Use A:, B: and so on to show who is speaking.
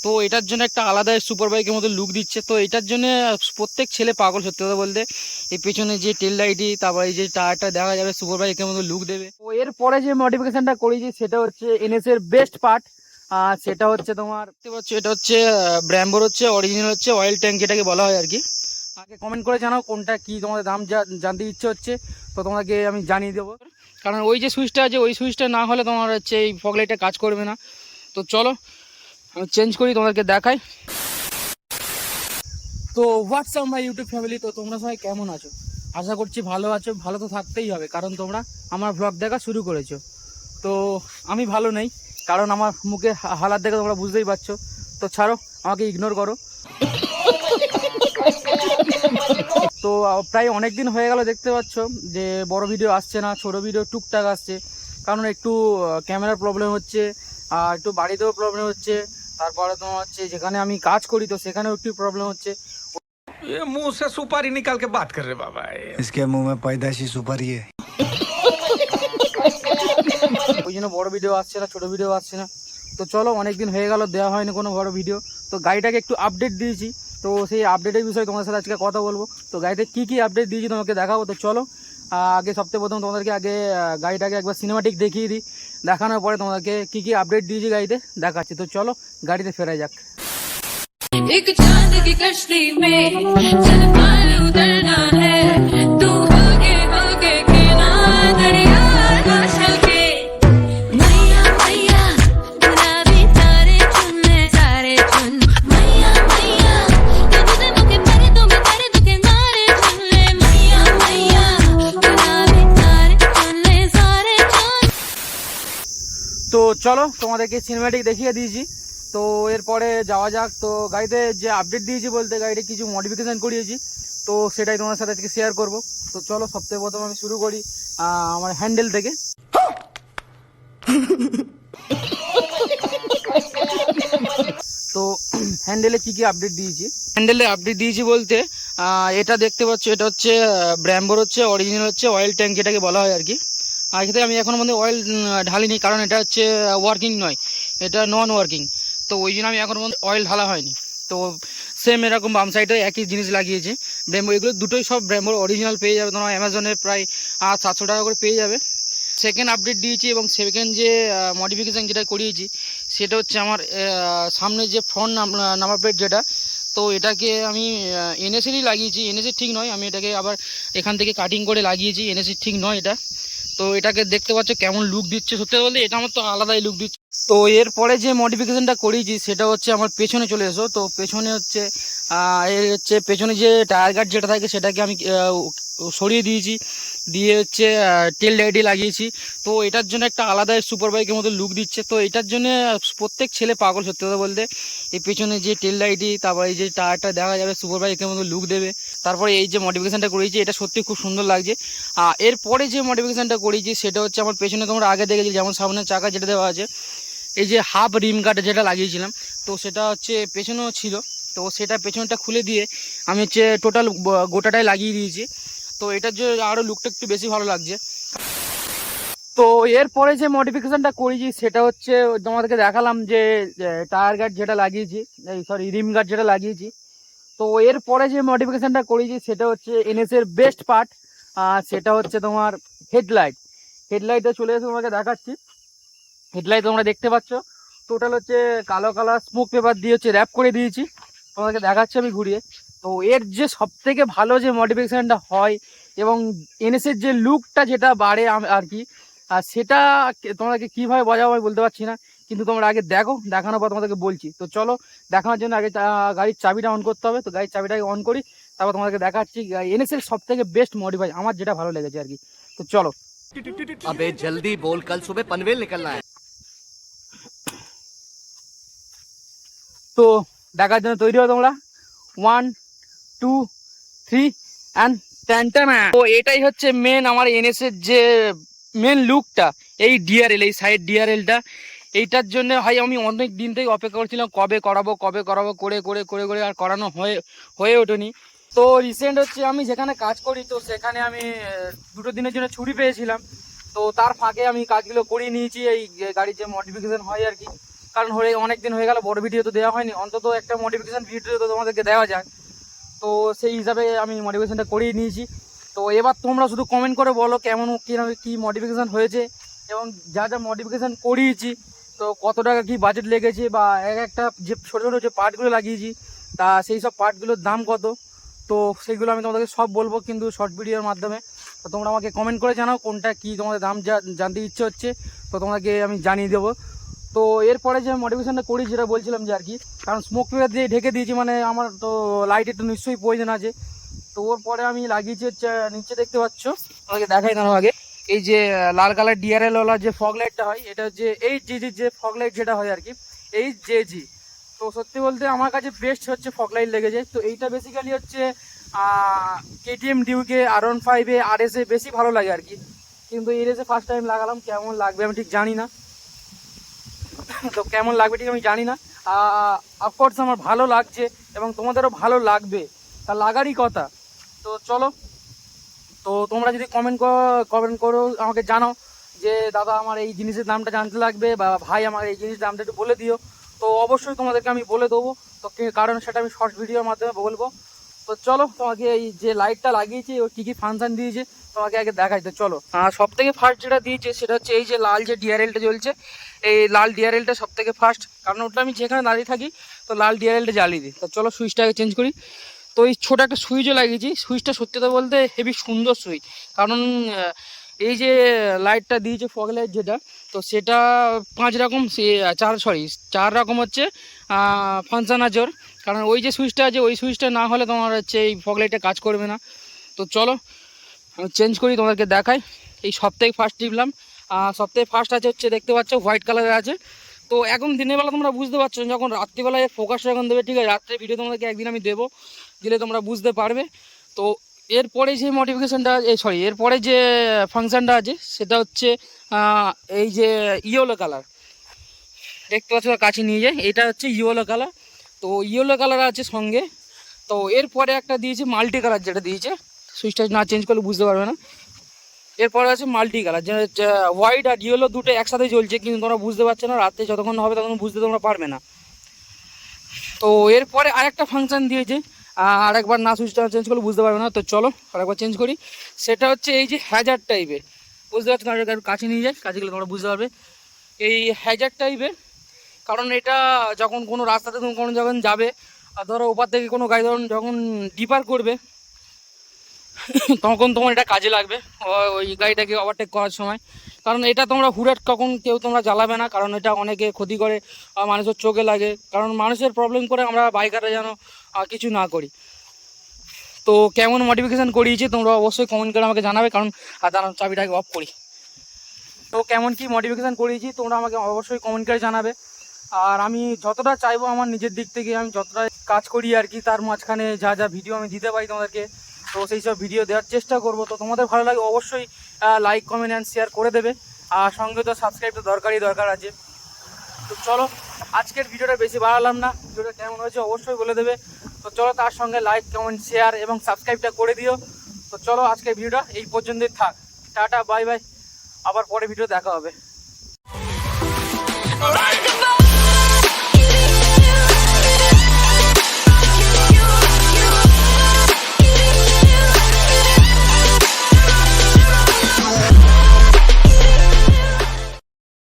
A: তো এটার জন্য একটা আলাদা সুপার বাইকের মতো লুক দিচ্ছে। তো এটার জন্য প্রত্যেক ছেলে পাগল, সত্যি কথা বলতে। এই পেছনে যে টেল লাইটই, তারপর এই যে টায়ারটা দেখা যাবে সুপার বাইকের মতো লুক দেবে। তো এরপরে যে মডিফিকেশনটা করেছি সেটা হচ্ছে এনএস এর বেস্ট পার্ট। সেটা হচ্ছে তোমার দেখতে পাচ্ছ, এটা হচ্ছে ব্র্যাম্বোর হচ্ছে অরিজিনাল হচ্ছে অয়েল ট্যাঙ্ক, যেটাকে বলা হয় আর কি। আগে কমেন্ট করে জানাও কোনটা কি তোমাদের দাম জানতে ইচ্ছে হচ্ছে, তো তোমাকে আমি জানিয়ে দেবো। কারণ ওই যে সুইচটা আছে, ওই সুইচটা না হলে তোমার হচ্ছে এই ফগ লাইটটা কাজ করবে না। তো চলো আমি চেঞ্জ করি, তোমাদেরকে দেখাই। তো হোয়াটসঅ্যাপ মাই ইউটিউব ফ্যামিলি, তো তোমরা সবাই কেমন আছো? আশা করছি ভালো আছো। ভালো তো থাকতেই হবে, কারণ তোমরা আমার ব্লগ দেখা শুরু করেছো। তো আমি ভালো নেই, কারণ আমার মুখে হালাত দেখে তোমরা বুঝতেই পারছো। তো ছাড়ো, আমাকে ইগনোর করো। তো প্রায় অনেক দিন হয়ে গেল, দেখতে পাচ্ছ যে বড় ভিডিও আসছে না, ছোট ভিডিও টুকটাক আসছে। কারণ একটু ক্যামেরার প্রবলেম হচ্ছে, আর একটু বাড়িতেও প্রবলেম হচ্ছে। তারপরে তোমার হচ্ছে যেখানে আমি কাজ করি, তো সেখানেও একটু প্রবলেম হচ্ছে।
B: ये मुंह से सुपारी निकाल के बात कर रहे बाबा,
C: इसके मुंह में पैदाशी सुपारी है।
A: ওই জন্য বড় ভিডিও আসছে না, ছোট ভিডিও আসছে না। তো চলো, অনেকদিন হয়ে গেল দেওয়া হয়নি কোনো বড় ভিডিও। তো গাড়িটাকে একটু আপডেট দিয়েছি, তো সেই আপডেটের বিষয়ে তোমাদের সাথে আজকে কথা বলবো। তো গাড়িতে কী কী আপডেট দিয়েছি তোমাকে দেখাবো। তো চলো, আগে সবথেকে প্রথম তোমাদেরকে আগে গাড়িটাকে একবার সিনেমাটিক দেখিয়ে দিই। দেখানোর পরে তোমাদেরকে কী কী আপডেট দিয়েছি গাড়িতে দেখাচ্ছি। তো চলো গাড়িতে ফেরা যাক।
D: एक चांद की कश्ती में चल पार उतरना है, तू होके किनारा दरिया कौशल के। मैया मैया गुलाबी तारे चुनने सारे चुन, मैया मैया तू के पर्दों में पर्दों के नारे चुन ले, मैया मैया गुलाबी तारे चुनने सारे चुन।
A: তো চলো তোমাদেরকে সিনেমাটিক দেখিয়ে দিয়েছি। তো এরপরে যাওয়া যাক। তো গাড়িতে যে আপডেট দিয়েছি বলতে, গাড়িতে কিছু মডিফিকেশান করিয়েছি, তো সেটাই তোমার সাথে আজকে শেয়ার করব। তো চলো সবথেকে প্রথম আমি শুরু করি আমার হ্যান্ডেল থেকে। তো হ্যান্ডেলে কি কি আপডেট দিয়েছি, হ্যান্ডেলে আপডেট দিয়েছি বলতে এটা দেখতে পাচ্ছ, এটা হচ্ছে ব্র্যাম্বোর হচ্ছে অরিজিনাল হচ্ছে অয়েল ট্যাঙ্ক, যেটাকে বলা হয় আর কি। আর এক্ষেত্রে আমি এখনো মধ্যে অয়েল ঢালিনি, কারণ এটা হচ্ছে ওয়ার্কিং নয়, এটা নন ওয়ার্কিং। তো ওই জন্য আমি এখনো মধ্যে অয়েল ঢালা হয়নি। তো সেম এরকম বাম সাইডে একই জিনিস লাগিয়েছে ব্র্যাম্বো। এগুলো দুটোই সব ব্র্যাম্বোর অরিজিনাল পেয়ে যাবে তোমার অ্যামাজনে, প্রায় 700 টাকা করে পেয়ে যাবে। সেকেন্ড আপডেট দিয়েছি এবং সেকেন্ড যে মডিফিকেশান যেটা করিয়েছি সেটা হচ্ছে আমার সামনে যে ফ্রন্ট নাম্বার প্লেট যেটা, তো এটাকে আমি এনএসেরই লাগিয়েছি। এনএসের ঠিক নয়, আমি এটাকে আবার এখান থেকে কাটিং করে লাগিয়েছি। এনএসের ঠিক নয় এটা। তো এটাকে দেখতে পাচ্ছ কেমন লুক দিচ্ছে, সত্যি বলতে এটা আমার তো আলাদাই লুক দিচ্ছে। তো এরপরে যে মডিফিকেশানটা করিয়েছি সেটা হচ্ছে আমার পেছনে চলে এসো। তো পেছনে হচ্ছে এর হচ্ছে পেছনে যে টায়ার গার্ড যেটা থাকে সেটাকে আমি সরিয়ে দিয়েছি, দিয়ে হচ্ছে টেল লাইটই লাগিয়েছি। তো এটার জন্য একটা আলাদা সুপার বাইকের মতো লুক দিচ্ছে। তো এটার জন্য প্রত্যেক ছেলে পাগল, সত্যি কথা বলতে। এই পেছনে যে টেল লাইটই, তারপর এই যে টায়ারটা দেখা যাবে সুপার বাইকের মতো লুক দেবে। তারপরে এই যে মডিফিকেশানটা করেছি এটা সত্যি খুব সুন্দর লাগছে। এরপরে যে মডিফিকেশানটা করেছি সেটা হচ্ছে আমার পেছনে তোমরা আগে দেখেছি, যেমন সামনের চাকা যেটা দেওয়া আছে, এই যে হাফ রিম গার্ড যেটা লাগিয়েছিলাম, তো সেটা হচ্ছে পেছনেও ছিল। তো সেটা পেছনটা খুলে দিয়ে আমি হচ্ছে টোটাল গোটাটাই লাগিয়ে দিয়েছি। তো এটার জন্য আরও লুকটা একটু বেশি ভালো লাগছে। তো এরপরে যে মডিফিকেশানটা করেছি সেটা হচ্ছে তোমাদেরকে দেখালাম যে টায়ার গার্ড যেটা লাগিয়েছি, এই সরি রিম গার্ড যেটা লাগিয়েছি। তো এরপরে যে মডিফিকেশানটা করেছি সেটা হচ্ছে এনএস এর বেস্ট পার্ট। সেটা হচ্ছে তোমার হেডলাইট। হেডলাইটে চলে এসে তোমাকে দেখাচ্ছি। হেডলাইট তোমরা দেখতে পাচ্ছ টোটাল হচ্ছে কালো কালার স্মোক পেপার দিয়ে হচ্ছে র্যাপ করে দিয়েছি, তোমাদেরকে দেখাচ্ছি আমি ঘুরিয়ে। তো এর যে সবথেকে ভালো যে মডিফিকেশানটা হয় এবং এনএসের যে লুকটা যেটা বাড়ে আর কি, সেটা তোমাদেরকে কীভাবে বোঝাবো আমি বলতে পারছি না, কিন্তু তোমরা আগে দেখো, দেখানোর পর তোমাদেরকে বলছি। তো চলো, দেখানোর জন্য আগে গাড়ির চাবিটা অন করতে হবে। তো গাড়ির চাবিটাকে অন করি, তারপর তোমাদেরকে দেখাচ্ছি এনএসের সবথেকে বেস্ট মডিফাই আমার যেটা ভালো লেগেছে আর কি। তো চলো।
E: अबे जल्दी बोल, कल सुबह पनवेल निकलना है।
A: তো দেখার জন্য তৈরি হও তোমরা, 1 2 3 অ্যান্ড ট্যান্টানা। তো এটাই হচ্ছে মেন আমার এনএস এর যে মেন লুকটা, এই ডিআরএল, এই সাইড ডিআরএলটা। এইটার জন্য ভাই আমি অনেক দিন থেকে অপেক্ষা করছিলাম কবে করাবো করে করে করে করে আর করানো হয়ে ওঠেনি। তো রিসেন্ট হচ্ছে আমি যেখানে কাজ করি, তো সেখানে আমি 2 দিনের জন্য ছুটি পেয়েছিলাম। তো তার ফাঁকে আমি কাজগুলো করিয়ে নিয়েছি, এই গাড়ির যে মডিফিকেশান হয় আর কি। কারণ অনেক দিন হয়ে গেল বড় ভিডিও তো দেওয়া হয়নি, অন্তত একটা মডিফিকেশান ভিডিও তো তোমাদেরকে দেওয়া যায়। তো সেই হিসাবে আমি মডিফিকেশানটা করিয়ে নিয়েছি। তো এবার তোমরা শুধু কমেন্ট করে বলো কেমন কী মডিফিকেশান হয়েছে এবং যা যা মডিফিকেশান করিয়েছি তো কত টাকা কী বাজেট লেগেছে, বা একটা যে ছোটো ছোটো যে পার্টগুলো লাগিয়েছি তা সেই সব পার্টগুলোর দাম কত, তো সেইগুলো আমি তোমাদেরকে সব বলবো কিন্তু শর্ট ভিডিওর মাধ্যমে। তো তোমরা আমাকে কমেন্ট করে জানাও কোনটা কী তোমাদের দাম জানতে ইচ্ছে হচ্ছে, তো তোমাকে আমি জানিয়ে দেবো। তো এরপরে যে মডিফিকেশানটা করি যেটা বলছিলাম যে আর কি, কারণ স্মোক পেপার দিয়ে ঢেকে দিয়েছি, মানে আমার তো লাইটের তো নিশ্চয়ই প্রয়োজন আছে। তো ওর পরে আমি লাগিয়েছি হচ্ছে নিচে দেখতে পাচ্ছ, আমাকে দেখাই দাঁড়াও আগে, এই যে লাল কালার ডিআরএলওয়ালা যে ফগ লাইটটা হয়, এটা হচ্ছে এই যে ফগ লাইট যেটা হয় আর কি, এই জেজি। তো সত্যি বলতে আমার কাছে বেস্ট হচ্ছে ফগ লাইট লেগেছে। তো এইটা বেসিক্যালি হচ্ছে KTM ডিউকে R15 RS বেশি ভালো লাগে আর কি, কিন্তু এই রেসে ফার্স্ট টাইম লাগালাম, কেমন লাগবে আমি ঠিক জানি না। তো কেমন লাগবে ঠিক আমি জানি না, অফকোর্স আমার ভালো লাগছে এবং তোমাদেরও ভালো লাগবে, তা লাগারই কথা। তো চলো, তো তোমরা যদি কমেন্ট করো আমাকে জানাও যে দাদা আমার এই জিনিসের দামটা জানতে লাগবে, বা ভাই আমার এই জিনিসের দামটা একটু বলে দিও, তো অবশ্যই তোমাদেরকে আমি বলে দেবো। তো কারণ সেটা আমি শর্ট ভিডিওর মাধ্যমে বলবো। তো চলো, তোমাকে এই যে লাইটটা লাগিয়েছি ও কী কী ফাংশন দিয়েছে তোমাকে আগে দেখাই। তো চলো, সব থেকে ফার্স্ট যেটা দিয়েছে সেটা হচ্ছে এই যে লাল যে ডিআরএলটা জ্বলছে, এই লাল ডিআরএলটা সব থেকে ফার্স্ট, কারণ ওটা আমি যেখানে দাঁড়িয়ে থাকি তো লাল ডিআরএলটা জ্বালিয়ে দিই। তো চলো সুইচটাকে চেঞ্জ করি। তো এই ছোটো একটা সুইচও লাগিয়েছি, সুইচটা সত্যি কথা বলতে হেভি সুন্দর সুইচ, কারণ এই যে লাইটটা দিয়েছে ফগ লাইট যেটা, তো সেটা 5 রকম 4 রকম হচ্ছে ফাংশন আছে ওর, কারণ ওই যে সুইচটা আছে ওই সুইচটা না হলে তোমার হচ্ছে এই ফগ লাইটটা কাজ করবে না। তো চলো আমি চেঞ্জ করি তোমাদেরকে দেখাই। এই সবথেকে ফার্স্ট টিপলাম, সবথেকে ফার্স্ট আছে হচ্ছে দেখতে পাচ্ছ হোয়াইট কালারের আছে। তো এখন দিনের বেলা তোমরা বুঝতে পারছো, যখন রাত্রিবেলায় ফোকাসটা যখন দেবে, ঠিক আছে, রাত্রে ভিডিও তোমাদেরকে একদিন আমি দেবো, দিলে তোমরা বুঝতে পারবে। তো এরপরে যে মডিফিকেশানটা এরপরে যে ফাংশানটা আছে সেটা হচ্ছে এই যে ইয়েলো কালার দেখতে পাচ্ছ, কাছে নিয়ে যায়, এটা হচ্ছে ইয়েলো কালার। তো ইয়েলো কালার আছে সঙ্গে। তো এরপরে একটা দিয়েছে মাল্টি কালার, যেটা দিয়েছে সুইচটা না চেঞ্জ করলে বুঝতে পারবে না। এরপরে আছে মাল্টি কালার, যে হোয়াইট আর ইয়েলো দুটো একসাথে জ্বলছে, কিন্তু তোমরা বুঝতে পারছো না, রাতে যতক্ষণ হবে তখন বুঝতে তোমরা পারবে না। তো এরপরে আরেকটা ফাংশান দিয়েছে, আরেকবার না সুইচটা চেঞ্জ করলে বুঝতে পারবে না। তো চলো আরেকবার চেঞ্জ করি। সেটা হচ্ছে এই যে হ্যাজার টাইপের, বুঝতে পারছো না, একটু কাছে নিয়ে যায়, কাছে গেলে তোমরা বুঝতে পারবে। এই হ্যাজার টাইপের, কারণ এটা যখন কোনো রাস্তাতে তুমি কোনো যখন যাবে, ধরো ওপার থেকে কোনো গাড়ি যখন ডিপার করবে তখন তোমার এটা কাজে লাগবে ওই গাড়িটাকে ওভারটেক করার সময়। কারণ এটা তোমরা হুটহাট কখন কেউ তোমরা জ্বালাবে না, কারণ এটা অনেকে ক্ষতি করে, মানুষের চোখে লাগে, কারণ মানুষের প্রবলেম করে আমরা বাইকাররা যেন কিছু না করি। তো কেমন মডিফিকেশান করিয়েছি তোমরা অবশ্যই কমেন্ট করে আমাকে জানাবে, কারণ দাঁড়ান চাবিটাকে অফ করি। তো কেমন কি মডিফিকেশান করিয়েছি তোমরা আমাকে অবশ্যই কমেন্ট করে জানাবে। আর আমি যতটা চাইবো আমার নিজের দিক থেকে আমি যতটা কাজ করি আর কি, তার মাঝখানে যা যা ভিডিও আমি দিতে পারি তোমাদেরকে, তো সেই সব ভিডিও দেওয়ার চেষ্টা করব। তো তোমাদের ভালো লাগে অবশ্যই লাইক কমেন্ট অ্যান্ড শেয়ার করে দেবে, আর সঙ্গে তো সাবস্ক্রাইব তো দরকার আছে। তো চলো আজকের ভিডিওটা বেশি বাড়ালাম না, ভিডিওটা কেমন হয়েছে অবশ্যই বলে দেবে। তো চলো তার সঙ্গে লাইক কমেন্ট শেয়ার এবং সাবস্ক্রাইবটা করে দিও। তো চলো আজকের ভিডিওটা এই পর্যন্তই থাক, টাটা বাই বাই, আবার পরে ভিডিও দেখা হবে।